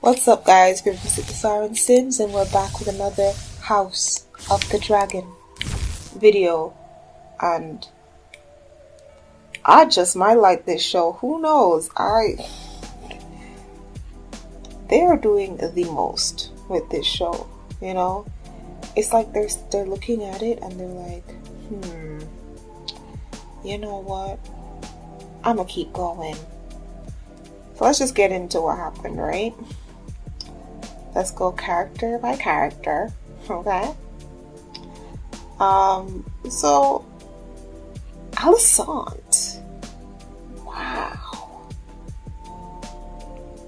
What's up, guys? We're TheSirenSayz, and we're back with another House of the Dragon video. And I just might like this show. Who knows? They are doing the most with this show. You know, it's like they're looking at it and they're like, you know what? I'm gonna keep going. So let's just get into what happened, right? Let's go character by character, okay? So Alicent.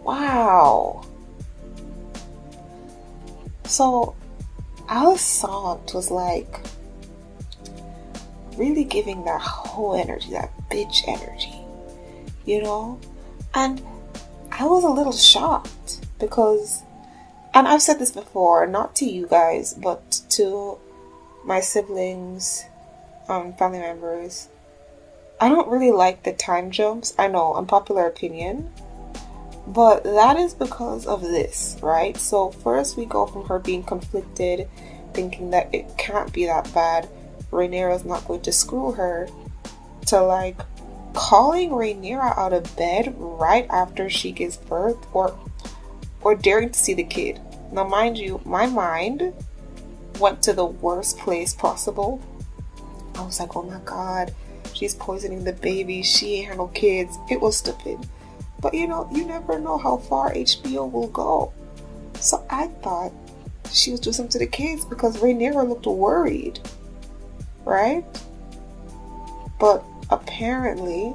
Wow. So Alicent was like really giving that whole energy, that bitch energy, you know? And I was a little shocked because, and I've said this before, not to you guys, but to my siblings, family members, I don't really like the time jumps. I know, unpopular opinion, but that is because of this, right? So first we go from her being conflicted, thinking that it can't be that bad, Rhaenyra's not going to screw her, to like calling Rhaenyra out of bed right after she gives birth, or daring to see the kid. Now, mind you, my mind went to the worst place possible. I was like, oh my god, she's poisoning the baby, she ain't had no kids. It was stupid. But you know, you never know how far HBO will go. So I thought she was doing something to the kids because Rhaenyra looked worried, right? But apparently,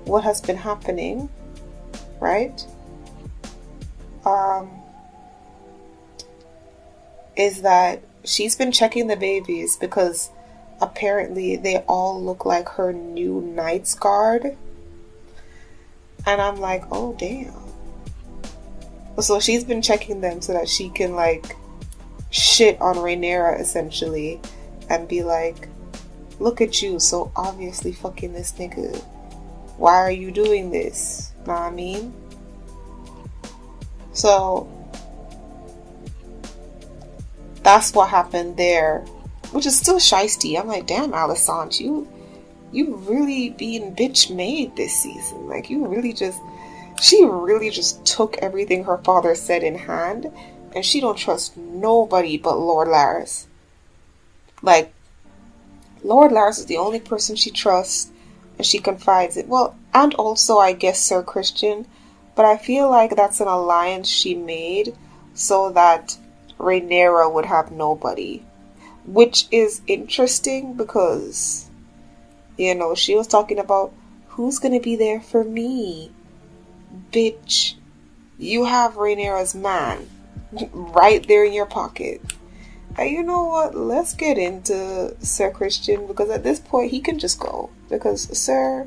what has been happening, right, is that she's been checking the babies because apparently they all look like her new Knight's Guard. And I'm like, oh damn. So she's been checking them so that she can like shit on Rhaenyra essentially and be like, look at you, so obviously fucking this nigga. Why are you doing this? Know what I mean? So that's what happened there, which is still shiesty. I'm like, damn, Alicent, you really being bitch made this season. Like, she really just took everything her father said in hand, and she don't trust nobody but Lord Larys. Like, Lord Larys is the only person she trusts, and she confides in. Well, and also, I guess, Sir Christian, but I feel like that's an alliance she made so that Rhaenyra would have nobody, which is interesting because, you know, she was talking about who's gonna be there for me. Bitch, you have Rhaenyra's man right there in your pocket. And you know what? Let's get into Sir Christian, because at this point he can just go, because sir,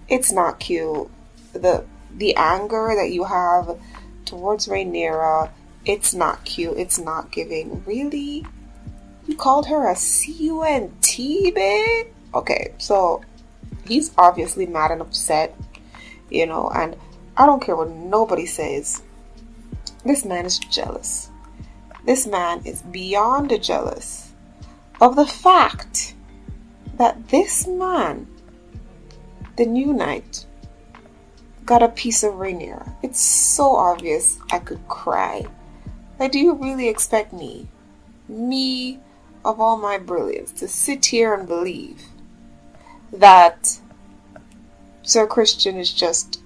it's not cute. The anger that you have towards Rhaenyra, it's not cute. It's not giving. Really? You called her a cunt, babe? Okay, so he's obviously mad and upset, you know, and I don't care what nobody says. This man is jealous. This man is beyond jealous of the fact that this man, the new knight, got a piece of Rhaenyra. It's so obvious I could cry. Like, do you really expect me, of all my brilliance, to sit here and believe that Sir Christian is just,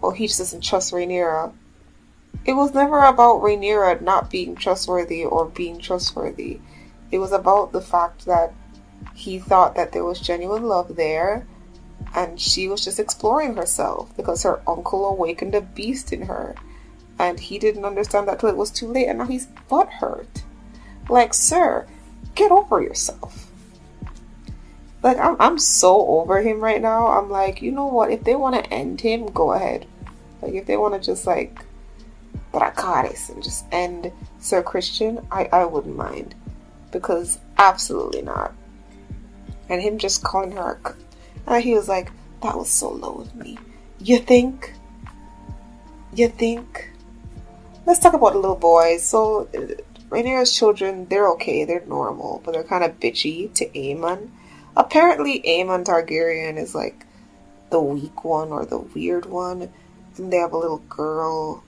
well, he just doesn't trust Rhaenyra? It was never about Rhaenyra not being trustworthy or being trustworthy. It was about the fact that He thought that there was genuine love there, and she was just exploring herself because her uncle awakened a beast in her, and he didn't understand that till it was too late, and now he's butthurt. Like, sir, get over yourself. Like, I'm so over him right now. I'm like, you know what? If they want to end him, go ahead. Like, if they want to just, like, Dracarys and just end Sir Christian, I wouldn't mind. Because absolutely not. And him just calling her, and he was like, that was so low of me. You think? Let's talk about the little boys. So, Rhaenyra's children, they're okay. They're normal. But they're kind of bitchy to Aemon. Apparently, Aemon Targaryen is like the weak one or the weird one. And they have a little girl.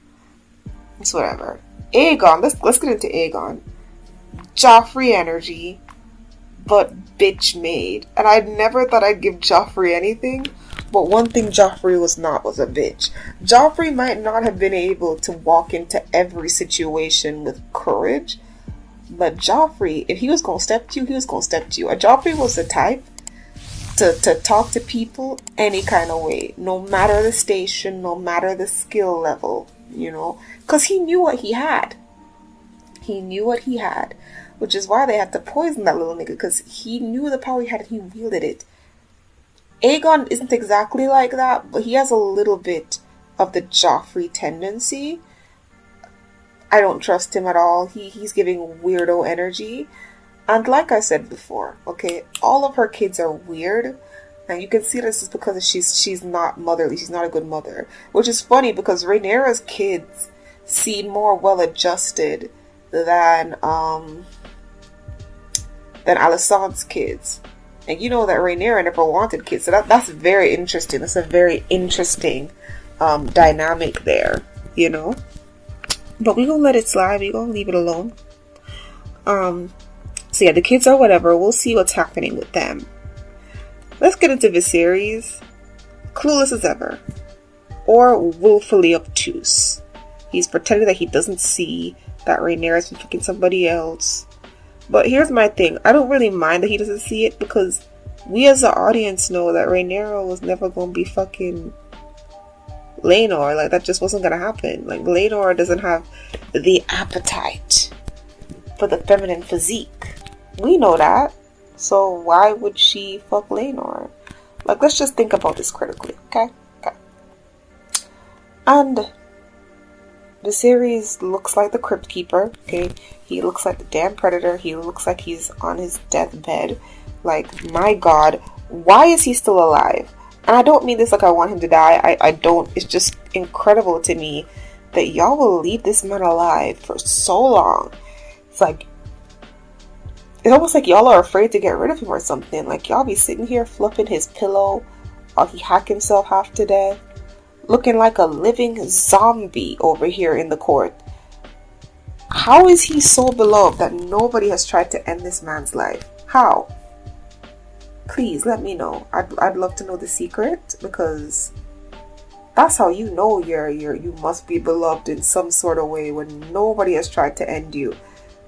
It's whatever. Aegon, let's get into Aegon. Joffrey energy, but bitch made. And I never thought I'd give Joffrey anything. But one thing Joffrey was not was a bitch. Joffrey might not have been able to walk into every situation with courage. But Joffrey, if he was going to step to you, he was going to step to you. And Joffrey was the type to talk to people any kind of way. No matter the station, no matter the skill level, you know. Because he knew what he had. Which is why they had to poison that little nigga. Because he knew the power he had and he wielded it. Aegon isn't exactly like that. But he has a little bit of the Joffrey tendency. I don't trust him at all. He's giving weirdo energy. And like I said before, okay, all of her kids are weird. And you can see this is because she's not motherly. She's not a good mother. Which is funny because Rhaenyra's kids seem more well-adjusted than Alicent's kids. And you know that Rhaenyra never wanted kids. So that's very interesting. That's a very interesting dynamic there, you know. But we're going to let it slide. We're going to leave it alone. So yeah, the kids are whatever. We'll see what's happening with them. Let's get into Viserys. Clueless as ever. Or willfully obtuse. He's pretending that he doesn't see that Rhaenyra's been fucking somebody else. But here's my thing. I don't really mind that he doesn't see it because we as the audience know that Rhaenyra was never going to be fucking Laenor. Like, that just wasn't going to happen. Like, Laenor doesn't have the appetite for the feminine physique. We know that. So why would she fuck Laenor? Like, let's just think about this critically, okay? And Viserys looks like the Crypt Keeper, okay? He looks like the damn Predator. He looks like he's on his deathbed. Like, my God, why is he still alive? And I don't mean this like I want him to die. I don't. It's just incredible to me that y'all will leave this man alive for so long. It's like, it's almost like y'all are afraid to get rid of him or something. Like, y'all be sitting here fluffing his pillow while he hack himself half to death. Looking like a living zombie over here in the court. How is he so beloved that nobody has tried to end this man's life? How? Please let me know. I'd love to know the secret, because that's how you know you must be beloved in some sort of way when nobody has tried to end you,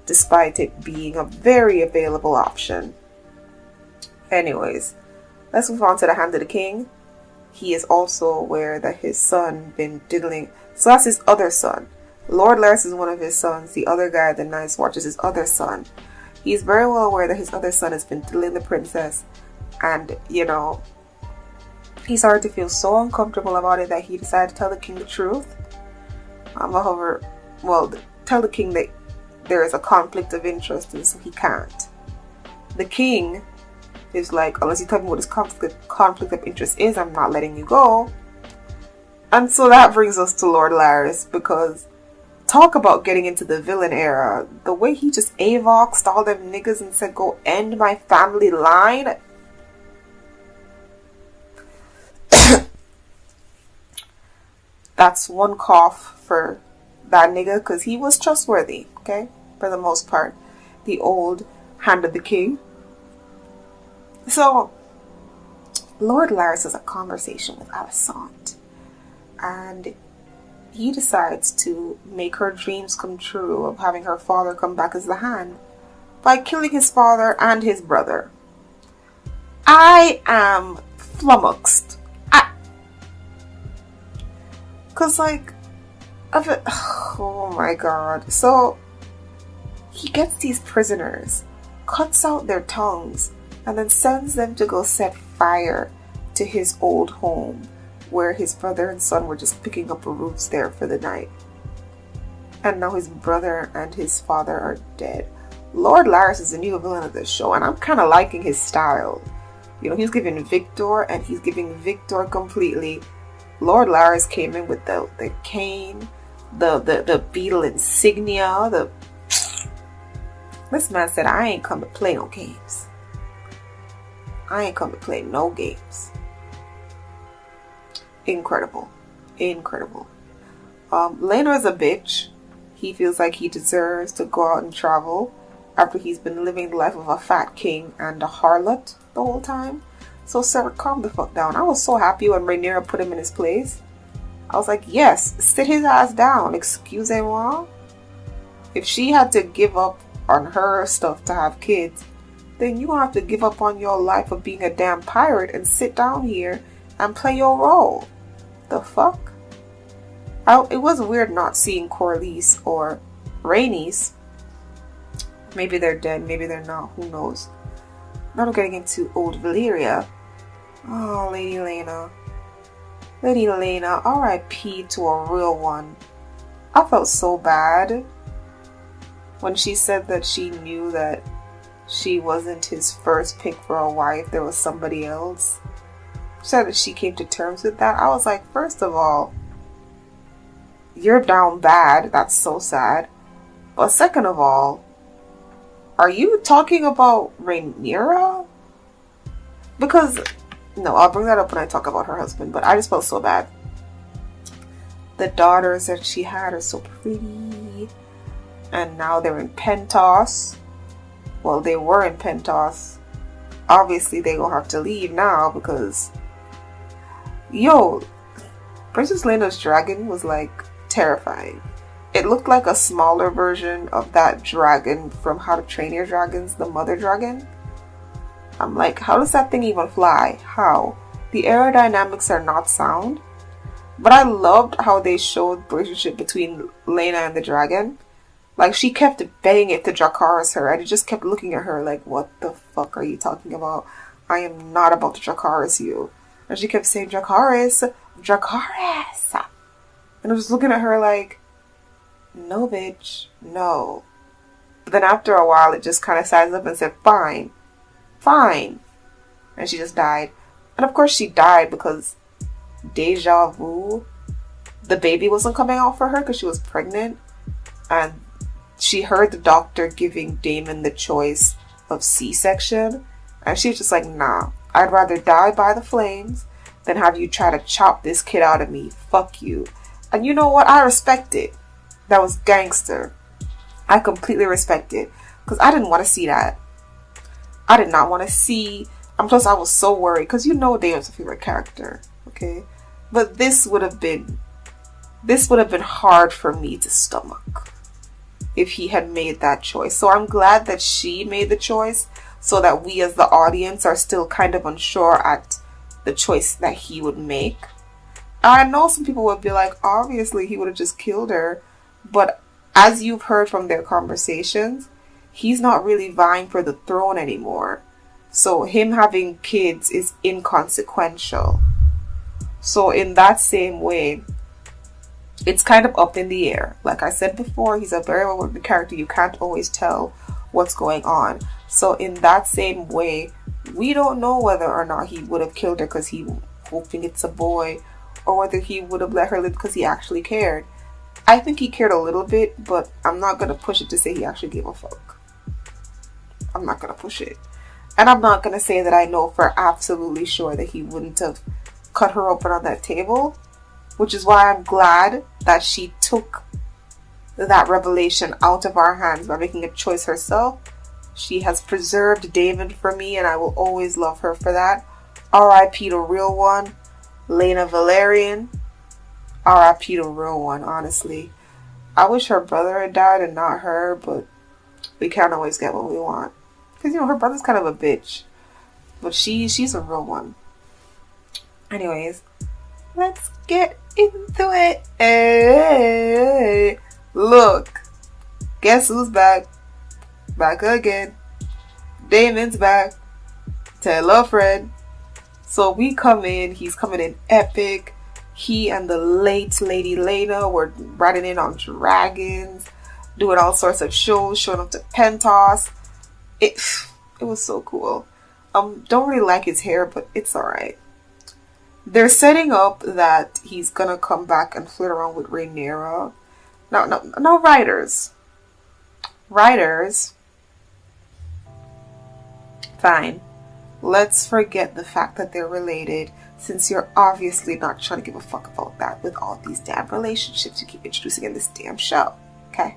despite it being a very available option. Anyways, let's move on to the Hand of the King. He is also aware that his son been diddling. So that's his other son. Lord Larys is one of his sons. The other guy, the Night's Watch, is his other son. He's very well aware that his other son has been diddling the princess. And, you know, he started to feel so uncomfortable about it that he decided to tell the king the truth. Tell the king that there is a conflict of interest, and so he can't. The king is like, unless you tell me what this conflict of interest is, I'm not letting you go. And so that brings us to Lord Larys, because talk about getting into the villain era. The way he just avoxed all them niggas and said, go end my family line. That's one cough for that nigga, because he was trustworthy, okay? For the most part. The old Hand of the King. So, Lord Larys has a conversation with Alicent. And he decides to make her dreams come true of having her father come back as the Hand by killing his father and his brother. I am flummoxed. Cause like, oh my god. So he gets these prisoners, cuts out their tongues, and then sends them to go set fire to his old home, where his brother and son were just picking up roots there for the night. And now his brother and his father are dead. Lord Larys is the new villain of the show, and I'm kind of liking his style. You know, he's giving Victor, and he's giving Victor completely. Lord Larys came in with the cane, the beetle insignia. This man said, I ain't come to play no games. I ain't come to play no games. Incredible. Incredible. Rhaenyra is a bitch. He feels like he deserves to go out and travel after he's been living the life of a fat king and a harlot the whole time. So, sir, calm the fuck down. I was so happy when Rhaenyra put him in his place. I was like, yes, sit his ass down. Excusez-moi. If she had to give up on her stuff to have kids, then you have to give up on your life of being a damn pirate and sit down here and play your role. The fuck? It was weird not seeing Corlys or Rhaenys. Maybe they're dead, maybe they're not, who knows. Now we're getting into old Valyria. Oh, Lady Lena. Lady Lena, R.I.P. to a real one. I felt so bad when she said that she knew that she wasn't his first pick for a wife. There was somebody else. She said that she came to terms with that. I was like, first of all, you're down bad. That's so sad. But second of all, are you talking about Rhaenyra? Because, no, I'll bring that up when I talk about her husband, but I just felt so bad. The daughters that she had are so pretty. And now they're in Pentos. Well, they were in Pentos. Obviously, they gonna have to leave now because... Yo, Princess Lena's dragon was like terrifying. It looked like a smaller version of that dragon from How to Train Your Dragons, the mother dragon. I'm like, how does that thing even fly? How? The aerodynamics are not sound. But I loved how they showed the relationship between Lena and the dragon. Like, she kept betting it to Dracarys her, and he just kept looking at her like, what the fuck are you talking about? I am not about to Dracarys you. And she kept saying, Dracarys, Dracarys. And I was looking at her like, no, bitch, no. But then after a while, it just kind of sized up and said, fine, fine. And she just died. And of course she died because deja vu, the baby wasn't coming out for her because she was pregnant. And she heard the doctor giving Daemon the choice of C-section. And she was just like, nah, I'd rather die by the flames than have you try to chop this kid out of me. Fuck you. And you know what? I respect it. That was gangster. I completely respect it. Because I didn't want to see that. I did not want to see... Plus, I was so worried. Because you know Daemon's a favorite character. Okay? But this would have been hard for me to stomach if he had made that choice. So I'm glad that she made the choice so that we as the audience are still kind of unsure at the choice that he would make. I know some people would be like, obviously he would have just killed her. But as you've heard from their conversations, he's not really vying for the throne anymore. So him having kids is inconsequential. So in that same way, it's kind of up in the air. Like I said before, he's a very well-written character. You can't always tell what's going on. So in that same way, we don't know whether or not he would have killed her because he hoping it's a boy, or whether he would have let her live because he actually cared. I think he cared a little bit, but I'm not going to push it to say he actually gave a fuck. I'm not going to push it. And I'm not going to say that I know for absolutely sure that he wouldn't have cut her open on that table. Which is why I'm glad that she took that revelation out of our hands by making a choice herself. She has preserved Daemon for me, and I will always love her for that. R.I.P. the real one, Lena Valerian. R.I.P. the real one, honestly. I wish her brother had died and not her, but we can't always get what we want. Because, her brother's kind of a bitch. But she's a real one. Anyways, let's get into it. Hey, look, guess who's back? Back again. Daemon's back. Tell a friend. So we come in. He's coming in epic. He and the late Lady Lena were riding in on dragons, doing all sorts of shows, showing up to Pentos. It was so cool. Don't really like his hair, but it's alright. They're setting up that he's gonna come back and flirt around with Rhaenyra. No, writers. Fine. Let's forget the fact that they're related, since you're obviously not trying to give a fuck about that with all these damn relationships you keep introducing in this damn show. Okay?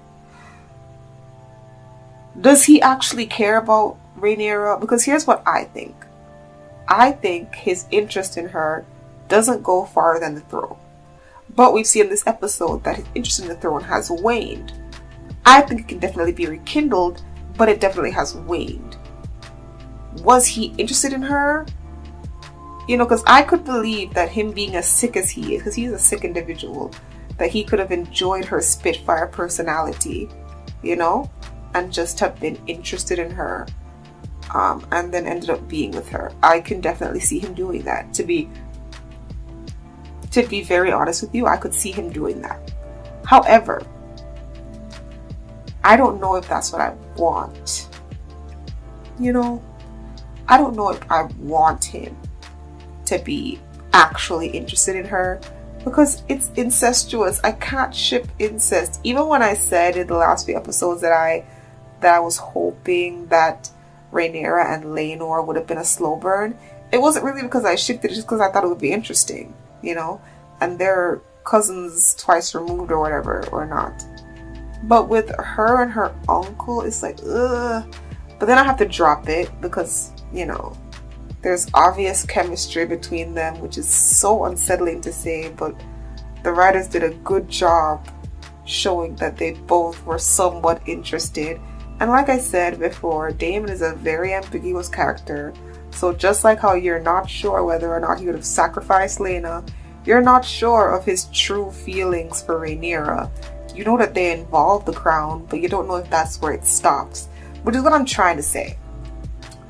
Does he actually care about Rhaenyra? Because here's what I think. I think his interest in her doesn't go farther than the throne. But we've seen in this episode that his interest in the throne has waned. I think it can definitely be rekindled, but it definitely has waned. Was he interested in her? You know, because I could believe that him being as sick as he is, because he's a sick individual, that he could have enjoyed her spitfire personality, you know, and just have been interested in her, and then ended up being with her. I can definitely see him doing that. To be very honest with you, I could see him doing that. However, I don't know if that's what I want. You know, I don't know if I want him to be actually interested in her, because it's incestuous. I can't ship incest. Even when I said in the last few episodes that I was hoping that Rhaenyra and Laenor would have been a slow burn, it wasn't really because I shipped it, just because I thought it would be interesting, you know, and they're cousins twice removed or whatever, or not. But with her and her uncle, it's like, ugh. But then I have to drop it because, you know, there's obvious chemistry between them, which is so unsettling to say, but the writers did a good job showing that they both were somewhat interested. And like I said before, Daemon is a very ambiguous character. So just like how you're not sure whether or not he would have sacrificed Laena, you're not sure of his true feelings for Rhaenyra. You know that they involve the crown, but you don't know if that's where it stops. Which is what I'm trying to say.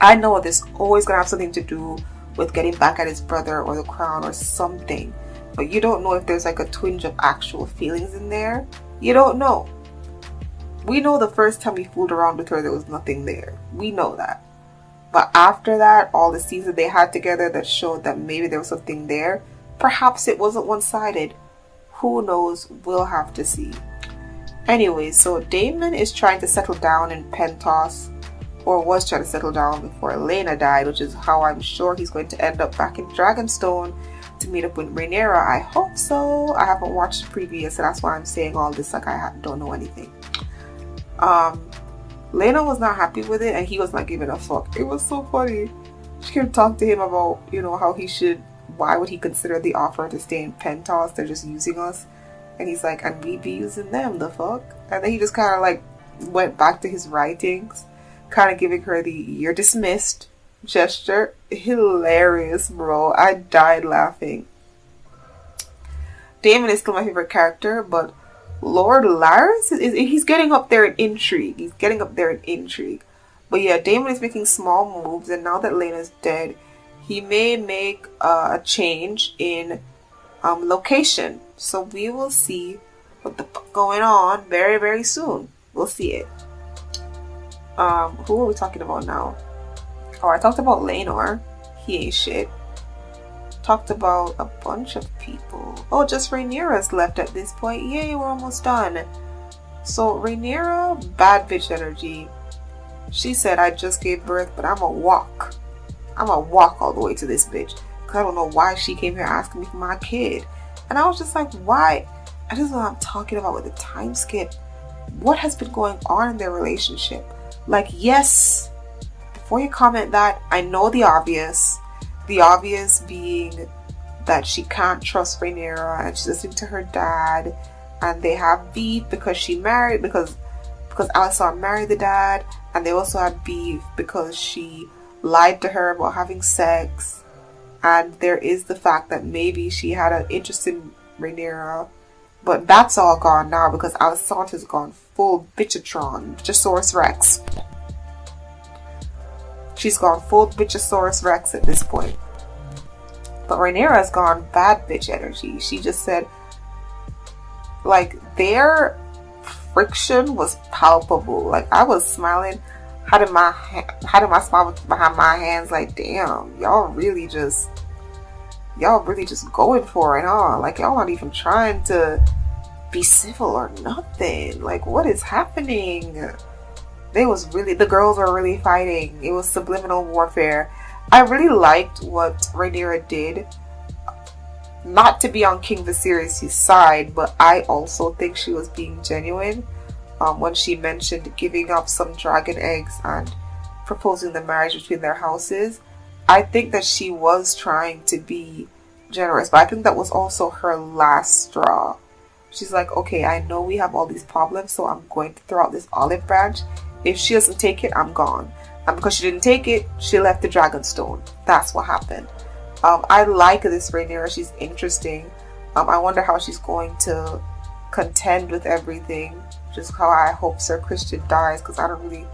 I know this always gonna have something to do with getting back at his brother or the crown or something. But you don't know if there's like a twinge of actual feelings in there. You don't know. We know the first time we fooled around with her, there was nothing there. We know that. But after that, all the scenes that they had together that showed that maybe there was something there, perhaps it wasn't one-sided. Who knows? We'll have to see. Anyway, so Daemon is trying to settle down in Pentos, or was trying to settle down before Laena died, which is how I'm sure he's going to end up back in Dragonstone to meet up with Rhaenyra. I hope so. I haven't watched the previous, so that's why I'm saying all this like I don't know anything. Laena was not happy with it, and he was not giving a fuck. It was so funny. She kept talking to him about, you know, how he should, why would he consider the offer to stay in Pentos? They're just using us. And he's like, and we be using them, the fuck? And then he just kind of like went back to his writings, kind of giving her the "you're dismissed" gesture. Hilarious, bro. I died laughing. Daemon is still my favorite character, but Lord Larys, he's getting up there in intrigue. But yeah, Daemon is making small moves, and now that Laena's dead, he may make a change in location. So we will see what the fuck going on very, very soon. We'll see it. Who are we talking about now? Oh, I talked about Laenor. He ain't shit. Talked about a bunch of people. Oh, just Rhaenyra's left at this point. Yay, we're almost done. So Rhaenyra, bad bitch energy. She said, I just gave birth, but I'm a walk all the way to this bitch. Because I don't know why she came here asking me for my kid. And I was just like, why? I just know what I'm talking about with the time skip. What has been going on in their relationship? Like, yes, before you comment that, I know the obvious. The obvious being that she can't trust Rhaenyra and she's listening to her dad. And they have beef because because Alysanne married the dad. And they also had beef because she lied to her about having sex. And there is the fact that maybe she had an interest in Rhaenyra. But that's all gone now because Alicent has gone full Bitchatron, Bitchasaurus Rex. She's gone full Bitchasaurus Rex at this point. But Rhaenyra has gone bad bitch energy. She just said, like, their friction was palpable. Like, I was smiling, had my smile behind my hands, like, damn, y'all really just going for it, huh? Like, y'all not even trying to be civil or nothing. Like, what is happening? The girls were really fighting. It was subliminal warfare. I really liked what Rhaenyra did. Not to be on King Viserys' side, but I also think she was being genuine when she mentioned giving up some dragon eggs and proposing the marriage between their houses. I think that she was trying to be generous, but I think that was also her last straw. She's like, okay, I know we have all these problems, so I'm going to throw out this olive branch. If she doesn't take it, I'm gone. And because she didn't take it, she left the Dragonstone. That's what happened. I like this Rhaenyra. She's interesting. I wonder how she's going to contend with everything. Just how I hope Sir Christian dies, because I don't really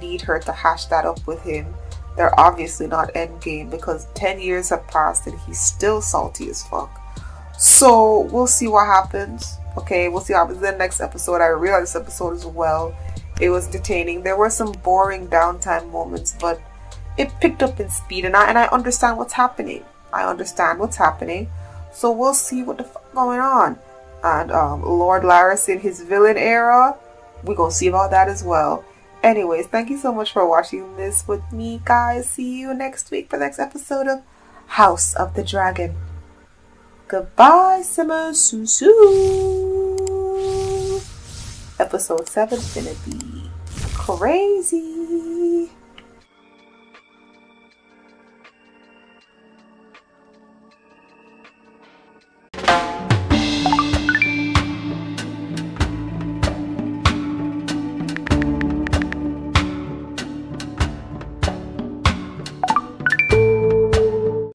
need her to hash that up with him. They're obviously not endgame because 10 years have passed and he's still salty as fuck. So we'll see what happens. Okay, we'll see what happens in the next episode. I realized this episode as well. It was entertaining. There were some boring downtime moments, but it picked up in speed, and I understand what's happening. So we'll see what the fuck going on. And Lord Larys in his villain era, we're gonna see about that as well. Anyways, thank you so much for watching this with me, guys. See you next week for the next episode of House of the Dragon. Goodbye, Simmies. Episode 7's gonna be crazy.